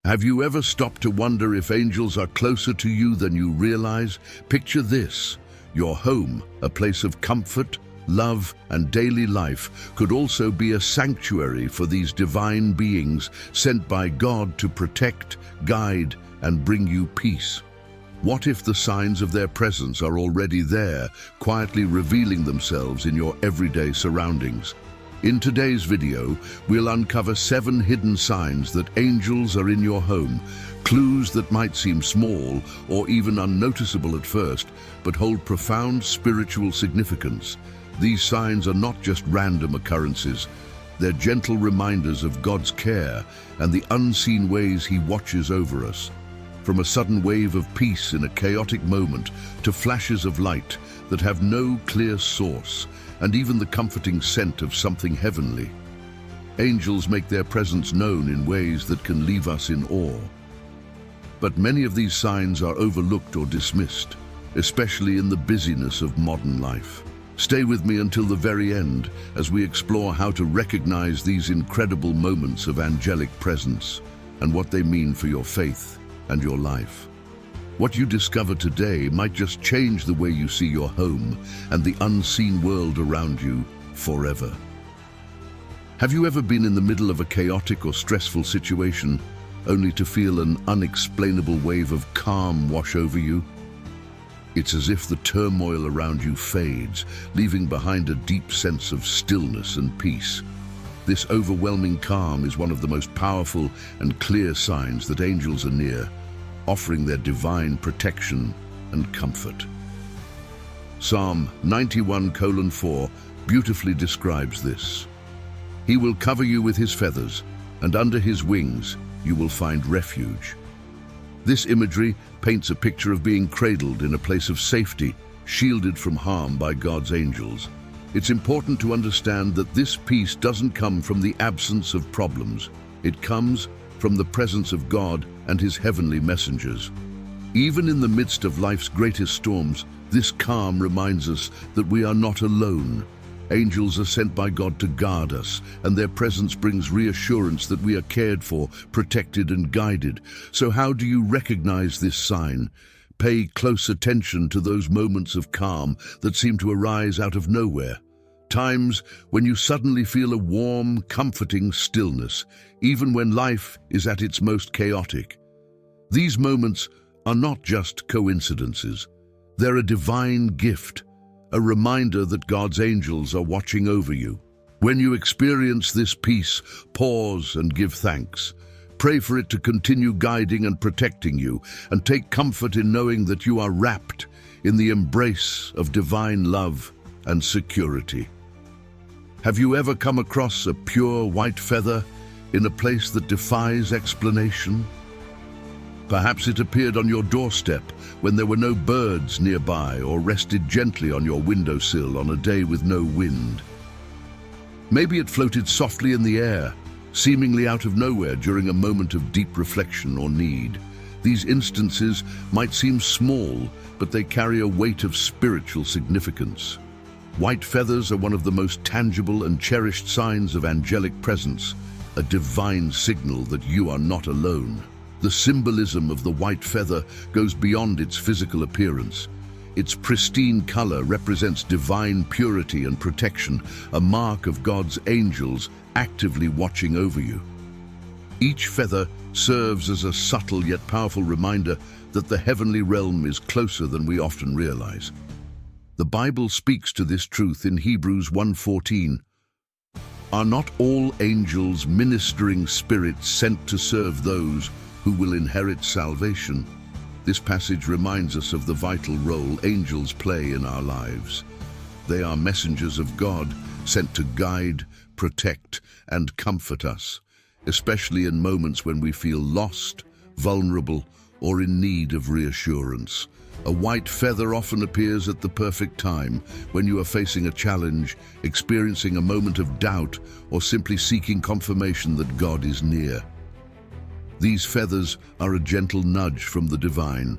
Have you ever stopped to wonder if angels are closer to you than you realize? Picture this: your home, a place of comfort, love, and daily life, could also be a sanctuary for these divine beings sent by God to protect, guide, and bring you peace. What if the signs of their presence are already there, quietly revealing themselves in your everyday surroundings? In today's video, we'll uncover 7 hidden signs that angels are in your home, clues that might seem small or even unnoticeable at first, but hold profound spiritual significance. These signs are not just random occurrences. They're gentle reminders of God's care and the unseen ways He watches over us. From a sudden wave of peace in a chaotic moment to flashes of light that have no clear source, and even the comforting scent of something heavenly. Angels make their presence known in ways that can leave us in awe. But many of these signs are overlooked or dismissed, especially in the busyness of modern life. Stay with me until the very end as we explore how to recognize these incredible moments of angelic presence and what they mean for your faith and your life. What you discover today might just change the way you see your home and the unseen world around you forever. Have you ever been in the middle of a chaotic or stressful situation only to feel an unexplainable wave of calm wash over you? It's as if the turmoil around you fades, leaving behind a deep sense of stillness and peace. This overwhelming calm is one of the most powerful and clear signs that angels are near, offering their divine protection and comfort. Psalm 91:4 beautifully describes this. He will cover you with His feathers, and under His wings you will find refuge. This imagery paints a picture of being cradled in a place of safety, shielded from harm by God's angels. It's important to understand that this peace doesn't come from the absence of problems. It comes from the presence of God and His heavenly messengers. Even in the midst of life's greatest storms, this calm reminds us that we are not alone. Angels are sent by God to guard us, and their presence brings reassurance that we are cared for, protected, and guided. So how do you recognize this sign? Pay close attention to those moments of calm that seem to arise out of nowhere. Times when you suddenly feel a warm, comforting stillness, even when life is at its most chaotic. These moments are not just coincidences. They're a divine gift, a reminder that God's angels are watching over you. When you experience this peace, pause and give thanks. Pray for it to continue guiding and protecting you, and take comfort in knowing that you are wrapped in the embrace of divine love and security. Have you ever come across a pure white feather in a place that defies explanation? Perhaps it appeared on your doorstep when there were no birds nearby, or rested gently on your windowsill on a day with no wind. Maybe it floated softly in the air, seemingly out of nowhere during a moment of deep reflection or need. These instances might seem small, but they carry a weight of spiritual significance. White feathers are one of the most tangible and cherished signs of angelic presence, a divine signal that you are not alone. The symbolism of the white feather goes beyond its physical appearance. Its pristine color represents divine purity and protection, a mark of God's angels actively watching over you. Each feather serves as a subtle yet powerful reminder that the heavenly realm is closer than we often realize. The Bible speaks to this truth in Hebrews 1:14. Are not all angels ministering spirits sent to serve those who will inherit salvation? This passage reminds us of the vital role angels play in our lives. They are messengers of God, sent to guide, protect, and comfort us, especially in moments when we feel lost, vulnerable, or in need of reassurance. A white feather often appears at the perfect time, when you are facing a challenge, experiencing a moment of doubt, or simply seeking confirmation that God is near. These feathers are a gentle nudge from the divine,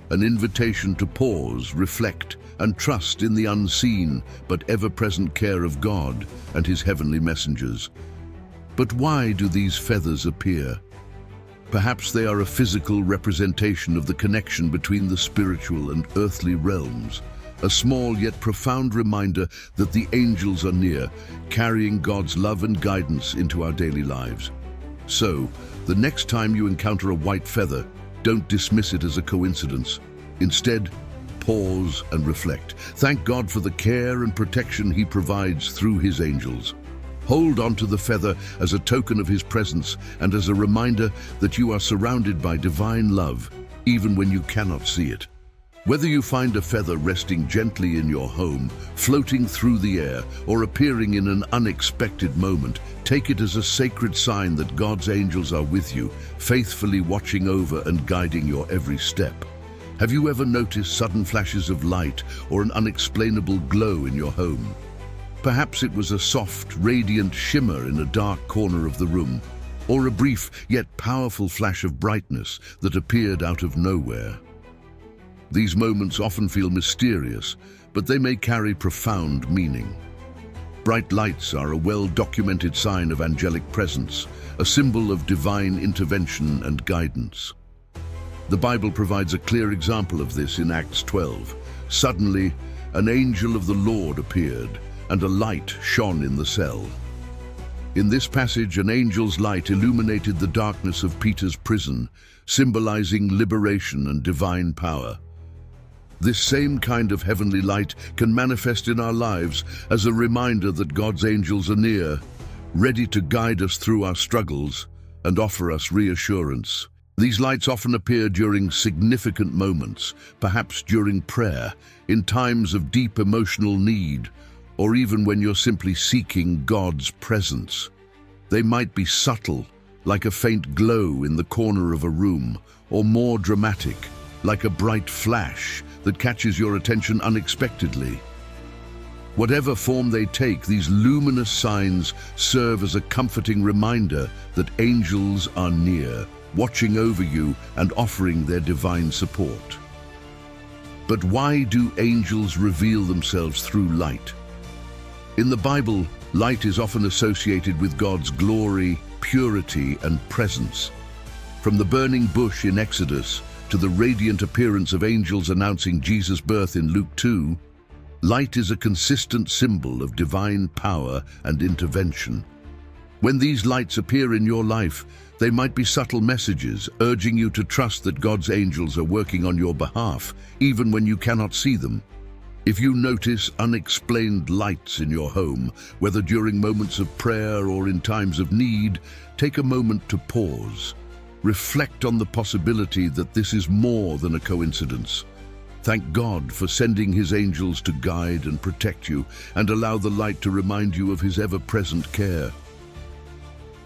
an invitation to pause, reflect, and trust in the unseen but ever-present care of God and His heavenly messengers. But why do these feathers appear? Perhaps they are a physical representation of the connection between the spiritual and earthly realms, a small yet profound reminder that the angels are near, carrying God's love and guidance into our daily lives. So, the next time you encounter a white feather, don't dismiss it as a coincidence. Instead, pause and reflect. Thank God for the care and protection He provides through His angels. Hold on to the feather as a token of His presence and as a reminder that you are surrounded by divine love, even when you cannot see it. Whether you find a feather resting gently in your home, floating through the air, or appearing in an unexpected moment, take it as a sacred sign that God's angels are with you, faithfully watching over and guiding your every step. Have you ever noticed sudden flashes of light or an unexplainable glow in your home? Perhaps it was a soft, radiant shimmer in a dark corner of the room, or a brief yet powerful flash of brightness that appeared out of nowhere. These moments often feel mysterious, but they may carry profound meaning. Bright lights are a well-documented sign of angelic presence, a symbol of divine intervention and guidance. The Bible provides a clear example of this in Acts 12. Suddenly, an angel of the Lord appeared, and a light shone in the cell. In this passage, an angel's light illuminated the darkness of Peter's prison, symbolizing liberation and divine power. This same kind of heavenly light can manifest in our lives as a reminder that God's angels are near, ready to guide us through our struggles and offer us reassurance. These lights often appear during significant moments, perhaps during prayer, in times of deep emotional need, or even when you're simply seeking God's presence. They might be subtle, like a faint glow in the corner of a room, or more dramatic, like a bright flash that catches your attention unexpectedly. Whatever form they take, these luminous signs serve as a comforting reminder that angels are near, watching over you and offering their divine support. But why do angels reveal themselves through light? In the Bible, light is often associated with God's glory, purity, and presence. From the burning bush in Exodus to the radiant appearance of angels announcing Jesus' birth in Luke 2, light is a consistent symbol of divine power and intervention. When these lights appear in your life, they might be subtle messages urging you to trust that God's angels are working on your behalf, even when you cannot see them. If you notice unexplained lights in your home, whether during moments of prayer or in times of need, take a moment to pause. Reflect on the possibility that this is more than a coincidence. Thank God for sending His angels to guide and protect you, and allow the light to remind you of His ever-present care.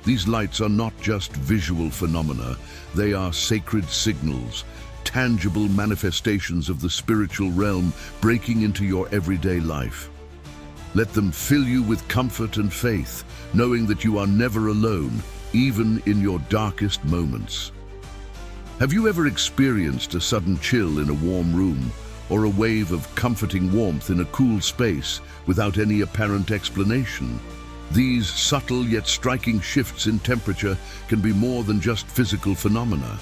These lights are not just visual phenomena, they are sacred signals, tangible manifestations of the spiritual realm breaking into your everyday life. Let them fill you with comfort and faith, knowing that you are never alone, even in your darkest moments. Have you ever experienced a sudden chill in a warm room, or a wave of comforting warmth in a cool space without any apparent explanation? These subtle yet striking shifts in temperature can be more than just physical phenomena.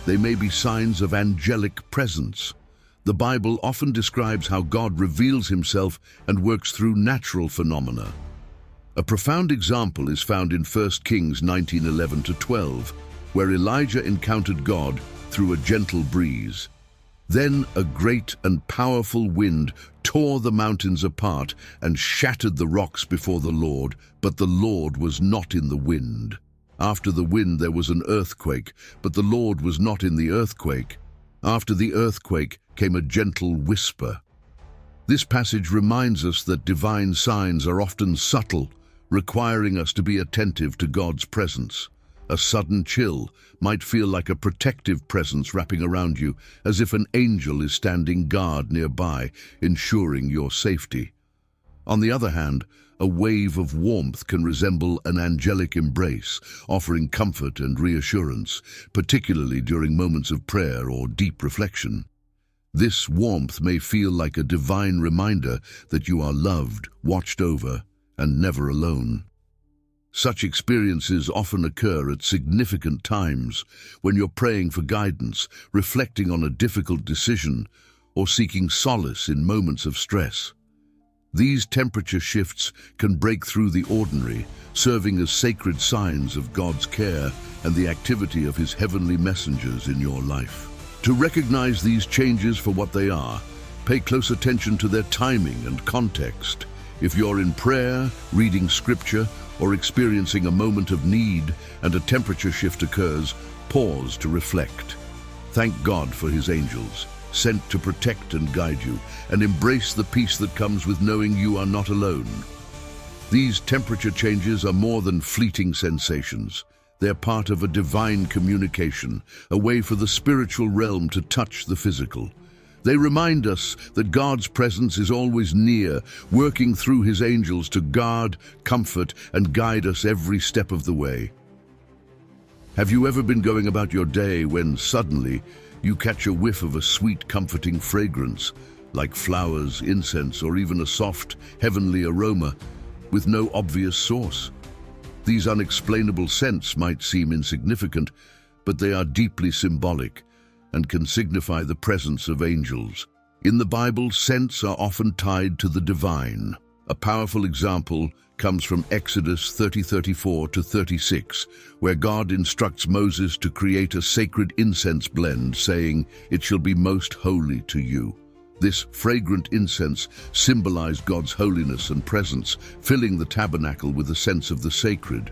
They may be signs of angelic presence. The Bible often describes how God reveals Himself and works through natural phenomena. A profound example is found in 1 Kings 19:11-12, where Elijah encountered God through a gentle breeze. Then a great and powerful wind tore the mountains apart and shattered the rocks before the Lord, but the Lord was not in the wind. After the wind there was an earthquake, but the Lord was not in the earthquake. After the earthquake came a gentle whisper. This passage reminds us that divine signs are often subtle, requiring us to be attentive to God's presence. A sudden chill might feel like a protective presence wrapping around you, as if an angel is standing guard nearby, ensuring your safety. On the other hand, a wave of warmth can resemble an angelic embrace, offering comfort and reassurance, particularly during moments of prayer or deep reflection. This warmth may feel like a divine reminder that you are loved, watched over, and never alone. Such experiences often occur at significant times when you're praying for guidance, reflecting on a difficult decision, or seeking solace in moments of stress. These temperature shifts can break through the ordinary, serving as sacred signs of God's care and the activity of His heavenly messengers in your life. To recognize these changes for what they are, pay close attention to their timing and context. If you're in prayer, reading scripture, or experiencing a moment of need and a temperature shift occurs, pause to reflect. Thank God for His angels, sent to protect and guide you, and embrace the peace that comes with knowing you are not alone. These temperature changes are more than fleeting sensations. They're part of a divine communication, a way for the spiritual realm to touch the physical. They remind us that God's presence is always near, working through His angels to guard, comfort, and guide us every step of the way. Have you ever been going about your day when suddenly you catch a whiff of a sweet, comforting fragrance, like flowers, incense, or even a soft, heavenly aroma, with no obvious source? These unexplainable scents might seem insignificant, but they are deeply symbolic and can signify the presence of angels. In the Bible, scents are often tied to the divine. A powerful example comes from Exodus 30:34-36, where God instructs Moses to create a sacred incense blend, saying, "It shall be most holy to you." This fragrant incense symbolized God's holiness and presence, filling the tabernacle with a sense of the sacred.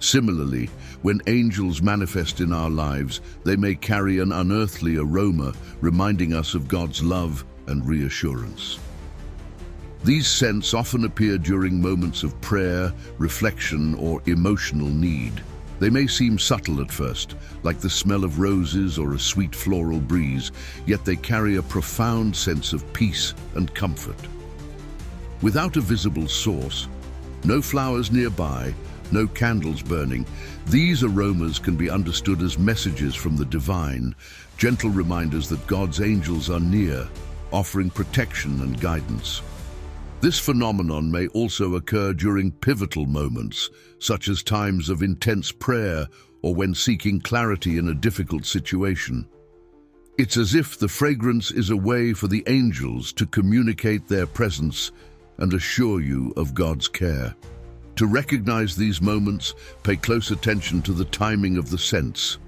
Similarly, when angels manifest in our lives, they may carry an unearthly aroma, reminding us of God's love and reassurance. These scents often appear during moments of prayer, reflection, or emotional need. They may seem subtle at first, like the smell of roses or a sweet floral breeze, yet they carry a profound sense of peace and comfort. Without a visible source, no flowers nearby, no candles burning, these aromas can be understood as messages from the divine, gentle reminders that God's angels are near, offering protection and guidance. This phenomenon may also occur during pivotal moments, such as times of intense prayer or when seeking clarity in a difficult situation. It's as if the fragrance is a way for the angels to communicate their presence and assure you of God's care. To recognize these moments, pay close attention to the timing of the scents.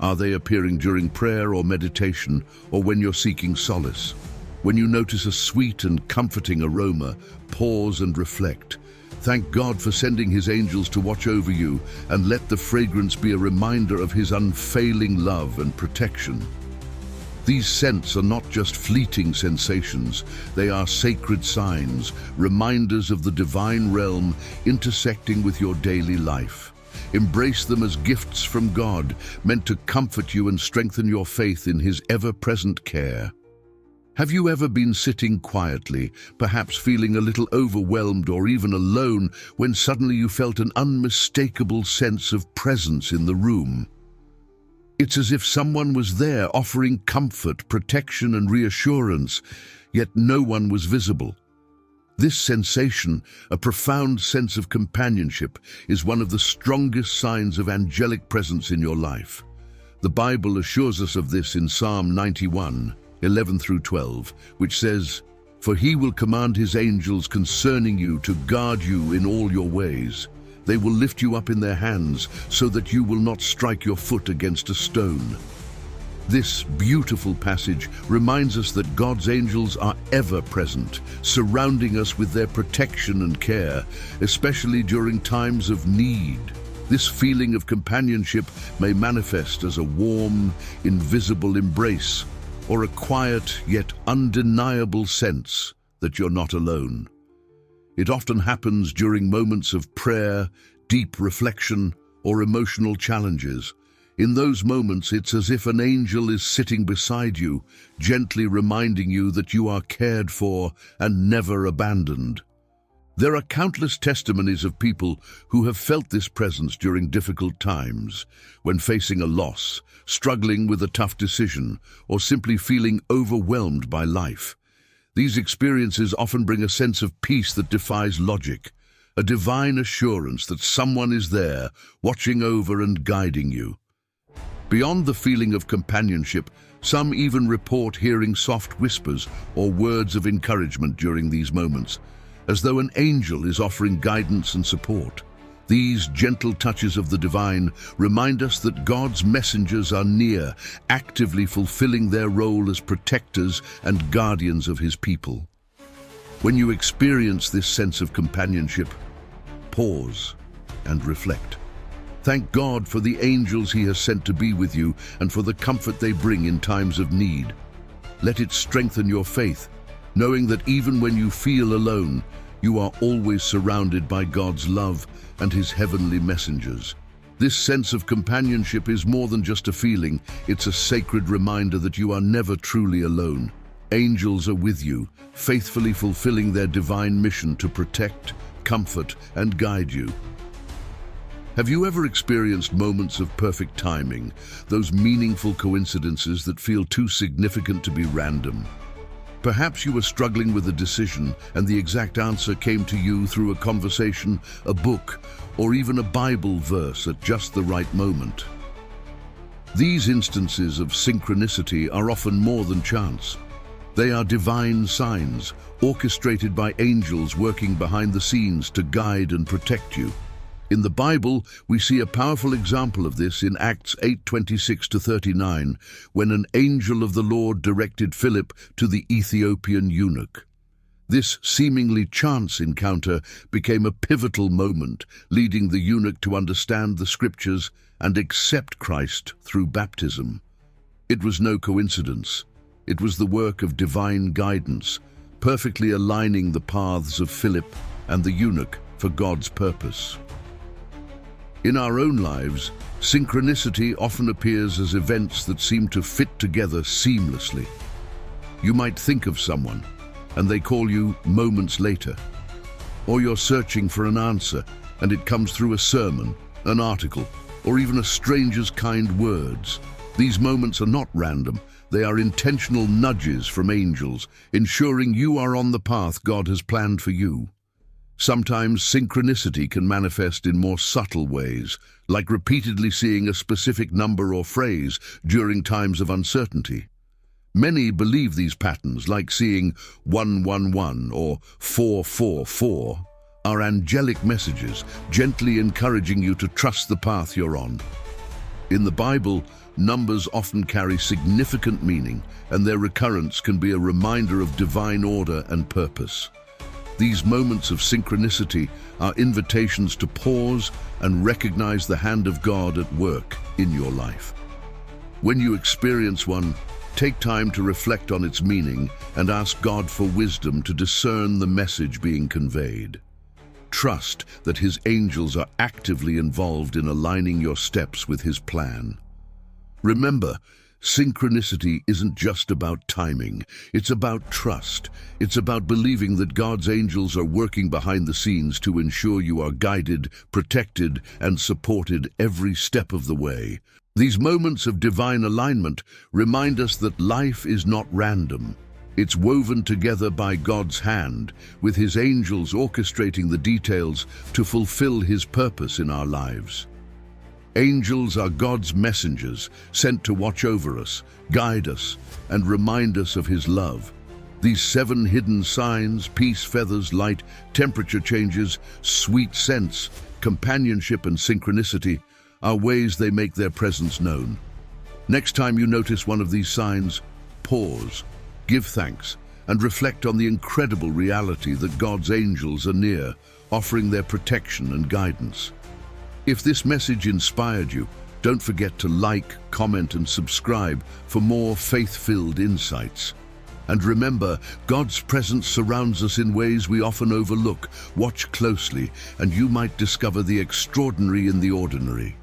Are they appearing during prayer or meditation, or when you're seeking solace? When you notice a sweet and comforting aroma, pause and reflect. Thank God for sending His angels to watch over you, and let the fragrance be a reminder of His unfailing love and protection. These scents are not just fleeting sensations, they are sacred signs, reminders of the divine realm intersecting with your daily life. Embrace them as gifts from God, meant to comfort you and strengthen your faith in His ever-present care. Have you ever been sitting quietly, perhaps feeling a little overwhelmed or even alone, when suddenly you felt an unmistakable sense of presence in the room? It's as if someone was there offering comfort, protection, and reassurance, yet no one was visible. This sensation, a profound sense of companionship, is one of the strongest signs of angelic presence in your life. The Bible assures us of this in Psalm 91:11-12, which says, "For He will command His angels concerning you to guard you in all your ways. They will lift you up in their hands so that you will not strike your foot against a stone." This beautiful passage reminds us that God's angels are ever present, surrounding us with their protection and care, especially during times of need. This feeling of companionship may manifest as a warm, invisible embrace, or a quiet yet undeniable sense that you're not alone. It often happens during moments of prayer, deep reflection, or emotional challenges. In those moments, it's as if an angel is sitting beside you, gently reminding you that you are cared for and never abandoned. There are countless testimonies of people who have felt this presence during difficult times, when facing a loss, struggling with a tough decision, or simply feeling overwhelmed by life. These experiences often bring a sense of peace that defies logic, a divine assurance that someone is there, watching over and guiding you. Beyond the feeling of companionship, some even report hearing soft whispers or words of encouragement during these moments, as though an angel is offering guidance and support. These gentle touches of the divine remind us that God's messengers are near, actively fulfilling their role as protectors and guardians of his people. When you experience this sense of companionship, pause and reflect. Thank God for the angels he has sent to be with you and for the comfort they bring in times of need. Let it strengthen your faith, knowing that even when you feel alone, you are always surrounded by God's love and his heavenly messengers. This sense of companionship is more than just a feeling, it's a sacred reminder that you are never truly alone. Angels are with you, faithfully fulfilling their divine mission to protect, comfort, and guide you. Have you ever experienced moments of perfect timing, those meaningful coincidences that feel too significant to be random? Perhaps you were struggling with a decision and the exact answer came to you through a conversation, a book, or even a Bible verse at just the right moment. These instances of synchronicity are often more than chance. They are divine signs, orchestrated by angels working behind the scenes to guide and protect you. In the Bible, we see a powerful example of this in Acts 8:26-39, when an angel of the Lord directed Philip to the Ethiopian eunuch. This seemingly chance encounter became a pivotal moment, leading the eunuch to understand the scriptures and accept Christ through baptism. It was no coincidence. It was the work of divine guidance, perfectly aligning the paths of Philip and the eunuch for God's purpose. In our own lives, synchronicity often appears as events that seem to fit together seamlessly. You might think of someone, and they call you moments later. Or you're searching for an answer, and it comes through a sermon, an article, or even a stranger's kind words. These moments are not random. They are intentional nudges from angels, ensuring you are on the path God has planned for you. Sometimes synchronicity can manifest in more subtle ways, like repeatedly seeing a specific number or phrase during times of uncertainty. Many believe these patterns, like seeing 111 or 444, are angelic messages, gently encouraging you to trust the path you're on. In the Bible, numbers often carry significant meaning, and their recurrence can be a reminder of divine order and purpose. These moments of synchronicity are invitations to pause and recognize the hand of God at work in your life. When you experience one, take time to reflect on its meaning and ask God for wisdom to discern the message being conveyed. Trust that his angels are actively involved in aligning your steps with his plan. Remember, synchronicity isn't just about timing, it's about trust. It's about believing that God's angels are working behind the scenes to ensure you are guided, protected, and supported every step of the way. These moments of divine alignment remind us that life is not random. It's woven together by God's hand, with his angels orchestrating the details to fulfill his purpose in our lives. Angels are God's messengers, sent to watch over us, guide us, and remind us of his love. These 7 hidden signs, peace, feathers, light, temperature changes, sweet scents, companionship, and synchronicity, are ways they make their presence known. Next time you notice one of these signs, pause, give thanks, and reflect on the incredible reality that God's angels are near, offering their protection and guidance. If this message inspired you, don't forget to like, comment, and subscribe for more faith-filled insights. And remember, God's presence surrounds us in ways we often overlook. Watch closely, and you might discover the extraordinary in the ordinary.